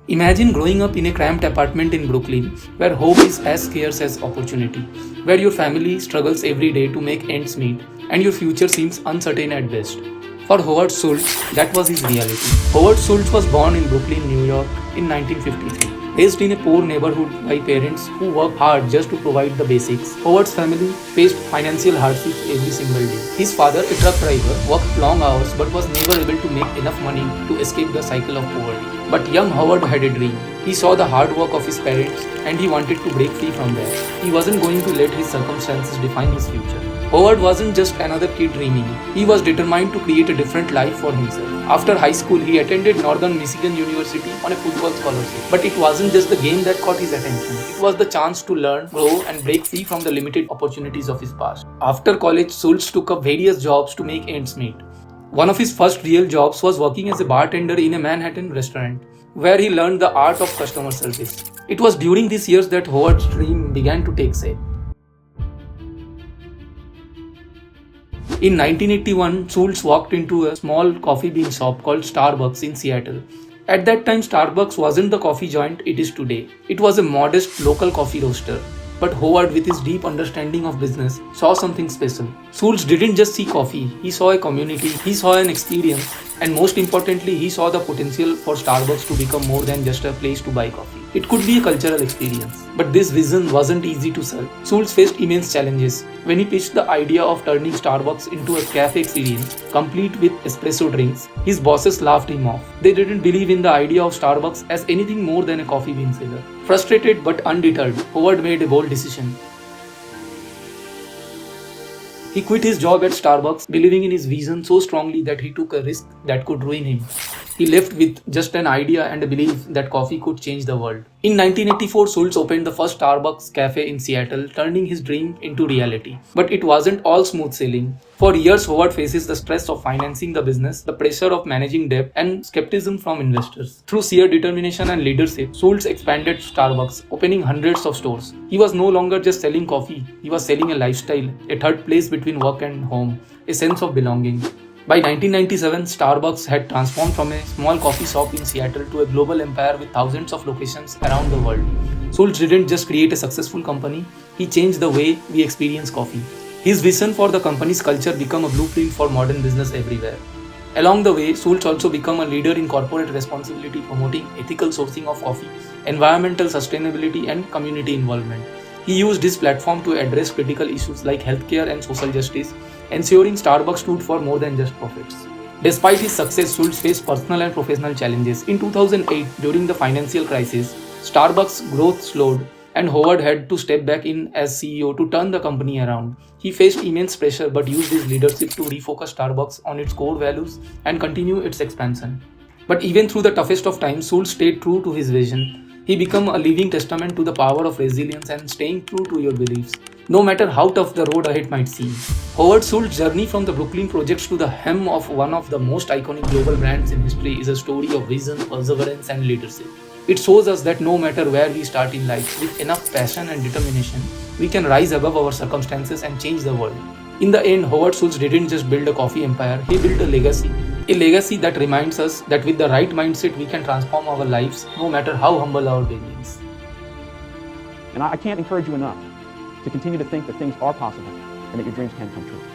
Imagine growing up in a cramped apartment in Brooklyn where hope is as scarce as opportunity, where your family struggles every day to make ends meet and your future seems uncertain at best. For Howard Schultz, that was his reality. Howard Schultz was born in Brooklyn, New York in 1953. Raised in a poor neighborhood by parents who worked hard just to provide the basics, Howard's family faced financial hardships every single day. His father, a truck driver, worked long hours but was never able to make enough money to escape the cycle of poverty. But young Howard had a dream. He saw the hard work of his parents and he wanted to break free from that. He wasn't going to let his circumstances define his future. Howard wasn't just another kid dreaming. He was determined to create a different life for himself. After high school, he attended Northern Michigan University on a football scholarship. But it wasn't just the game that caught his attention. It was the chance to learn, grow, and break free from the limited opportunities of his past. After college, Schultz took up various jobs to make ends meet. One of his first real jobs was working as a bartender in a Manhattan restaurant, where he learned the art of customer service. It was during these years that Howard's dream began to take shape. In 1981, Schultz walked into a small coffee bean shop called Starbucks in Seattle. At that time, Starbucks wasn't the coffee joint it is today. It was a modest local coffee roaster. But Howard, with his deep understanding of business, saw something special. Schultz didn't just see coffee, he saw a community, he saw an experience, and most importantly, he saw the potential for Starbucks to become more than just a place to buy coffee. It could be a cultural experience. But this vision wasn't easy to sell. Schultz faced immense challenges. When he pitched the idea of turning Starbucks into a cafe experience, complete with espresso drinks, his bosses laughed him off. They didn't believe in the idea of Starbucks as anything more than a coffee bean seller. Frustrated but undeterred, Howard made a bold decision. He quit his job at Starbucks, believing in his vision so strongly that he took a risk that could ruin him. He left with just an idea and a belief that coffee could change the world. In 1984, Schultz opened the first Starbucks cafe in Seattle, turning his dream into reality. But it wasn't all smooth sailing. For years, Howard faces the stress of financing the business, the pressure of managing debt, and skepticism from investors. Through sheer determination and leadership, Schultz expanded Starbucks, opening hundreds of stores. He was no longer just selling coffee, he was selling a lifestyle, a third place between work and home, a sense of belonging. By 1997, Starbucks had transformed from a small coffee shop in Seattle to a global empire with thousands of locations around the world. Schultz didn't just create a successful company, he changed the way we experience coffee. His vision for the company's culture became a blueprint for modern business everywhere. Along the way, Schultz also became a leader in corporate responsibility, promoting ethical sourcing of coffee, environmental sustainability, and community involvement. He used his platform to address critical issues like healthcare and social justice, ensuring Starbucks stood for more than just profits. Despite his success, Schultz faced personal and professional challenges. In 2008, during the financial crisis, Starbucks' growth slowed and Howard had to step back in as CEO to turn the company around. He faced immense pressure but used his leadership to refocus Starbucks on its core values and continue its expansion. But even through the toughest of times, Schultz stayed true to his vision. He became a living testament to the power of resilience and staying true to your beliefs, no matter how tough the road ahead might seem. Howard Schultz's journey from the Brooklyn projects to the helm of one of the most iconic global brands in history is a story of vision, perseverance, and leadership. It shows us that no matter where we start in life, with enough passion and determination, we can rise above our circumstances and change the world. In the end, Howard Schultz didn't just build a coffee empire, he built a legacy. A legacy that reminds us that with the right mindset, we can transform our lives, no matter how humble our beginnings. And I can't encourage you enough to continue to think that things are possible and that your dreams can come true.